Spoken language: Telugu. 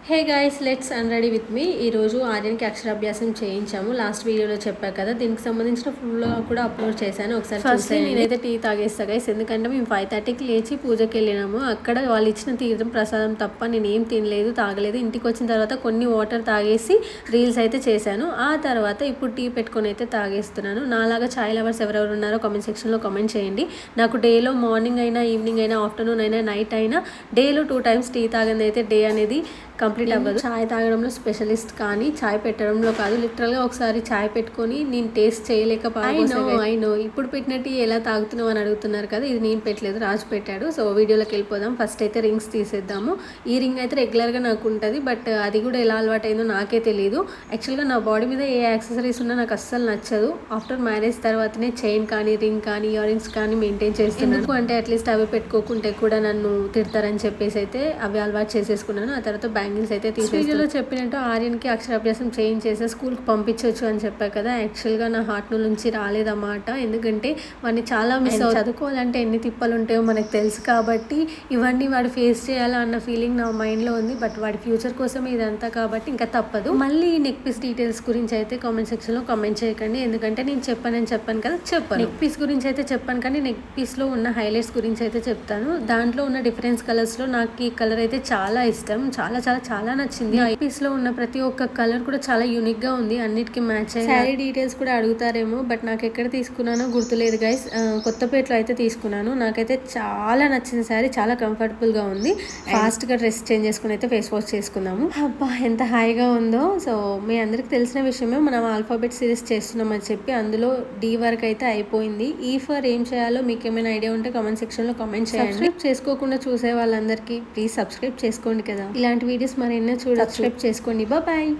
Hey guys, let's అన్రెడీ with me. ఈరోజు ఆర్యన్కి అక్షరాభ్యాసం చేయించాము. లాస్ట్ వీడియోలో చెప్పాను కదా, దీనికి సంబంధించిన ఫుల్ కూడా అప్లోడ్ చేశాను. ఒకసారి ఫస్ట్ నేనైతే టీ తాగేస్తా గైస్, ఎందుకంటే మేము 5:30కి లేచి పూజకి వెళ్ళినాము. అక్కడ వాళ్ళు ఇచ్చిన తీర్థం ప్రసాదం తప్ప నేను ఏం తినలేదు, తాగలేదు. ఇంటికి వచ్చిన తర్వాత కొన్ని వాటర్ తాగేసి రీల్స్ అయితే చేశాను. ఆ తర్వాత ఇప్పుడు టీ పెట్టుకొని అయితే తాగేస్తున్నాను. నాలాగా చాయ్ లవర్స్ ఎవరెవరు ఉన్నారో కామెంట్ సెక్షన్లో కామెంట్ చేయండి. నాకు డేలో మార్నింగ్ అయినా, ఈవినింగ్ అయినా, ఆఫ్టర్నూన్ అయినా, నైట్ అయినా డేలో 2 times టీ తాగంది అయితే డే అనేది కంప్లీట్ అవ్వదు. చాయ్ తాగడంలో స్పెషలిస్ట్ కానీ చాయ్ పెట్టడంలో కాదు. లిటరల్గా ఒకసారి చాయ్ పెట్టుకొని నేను టేస్ట్ చేయలేకపోయినా ఇప్పుడు పెట్టిన టీ ఎలా తాగుతున్నావు అని అడుగుతున్నారు కదా, ఇది నేను పెట్టలేదు, రాజు పెట్టాడు. సో వీడియోలోకి వెళ్ళిపోదాం. ఫస్ట్ అయితే రింగ్స్ తీసేద్దాము. ఈ రింగ్ అయితే రెగ్యులర్గా నాకు ఉంటుంది, బట్ అది కూడా ఎలా అలవాటు అయిందో నాకే తెలియదు. యాక్చువల్గా నా బాడీ మీద ఏ యాక్సెసరీస్ ఉన్నా నాకు అస్సలు నచ్చదు. ఆఫ్టర్ మ్యారేజ్ తర్వాతనే చైన్ కానీ, రింగ్ కానీ, ఇయర్ రింగ్స్ కానీ మెయింటైన్ చేస్తున్నాను. అంటే అట్లీస్ట్ అవి పెట్టుకోకుంటే కూడా నన్ను తిడతారని చెప్పేసి అయితే అవి అలవాటు చేసేసుకున్నాను. ఆ తర్వాత బ్యాంగిల్స్ అయితే వీడియోలో చెప్పినట్టు ఆర్యన్కి అక్షరాభ్యాసం చేయించేసి స్కూల్కి పంపించవచ్చు అని చెప్పారు కదా. యాక్చువల్గా నా హార్ట్ నుంచి రాలేదన్నమాట. ఎందుకంటే వాడిని చాలా మిస్ చదువుకోవాలంటే ఎన్ని తిప్పలు ఉంటాయో మనకు తెలుసు కాబట్టి ఇవన్నీ వాడు ఫేస్ చేయాలా అన్న ఫీలింగ్ నా మైండ్లో ఉంది. బట్ వాడి ఫ్యూచర్ కోసం ఇదంతా కాబట్టి ఇంకా తప్పదు. మళ్ళీ నెక్ పీస్ డీటెయిల్స్ గురించి అయితే కామెంట్ సెక్షన్లో కామెంట్ చేయకండి, ఎందుకంటే నేను చెప్పాను కదా, చెప్పాను. నెక్ పీస్ గురించి అయితే చెప్పాను, కానీ నెక్ పీస్లో ఉన్న హైలైట్స్ గురించి అయితే చెప్తాను. దాంట్లో ఉన్న డిఫరెన్స్ కలర్స్లో నాకు ఈ కలర్ అయితే చాలా ఇష్టం, చాలా చాలా చాలా నచ్చింది. నెక్ పీస్ లో ఉన్న ప్రతి ఒక్క కలర్ కూడా చాలా యూనిక్ గా ఉంది, అన్నిటికీ మ్యాచ్ అయ్యి. శారీ డీటెయిల్స్ కూడా అడుగుతారేమో, బట్ నాకు ఎక్కడ తీసుకున్నానో గుర్తులేదు గైస్. కొత్తపేటలో అయితే తీసుకున్నాను. నాకైతే చాలా నచ్చింది శారీ, చాలా కంఫర్టబుల్ గా ఉంది. ఫాస్ట్ గా డ్రెస్ చేంజ్ చేసుకుని అయితే ఫేస్ వాష్ చేసుకుందాము. అబ్బా ఎంత హాయిగా ఉందో. సో మీ అందరికి తెలిసిన విషయమే, మనం ఆల్ఫాబెట్ సిరీస్ చేస్తున్నామని చెప్పి అందులో డి వరకు అయితే అయిపోయింది. ఈ ఫర్ ఏం చేయాలో మీకు ఏమైనా ఐడియా ఉంటే కామెంట్ సెక్షన్ లో కామెంట్ చేయండి. సబ్స్క్రైబ్ చేసుకోకుండా చూసే వాళ్ళందరికీ ప్లీజ్ సబ్స్క్రైబ్ చేసుకోండి కదా, ఇలాంటి వీడియోస్ మరెన్నో సబ్స్క్రైబ్ చేసుకోండి. బాయ్.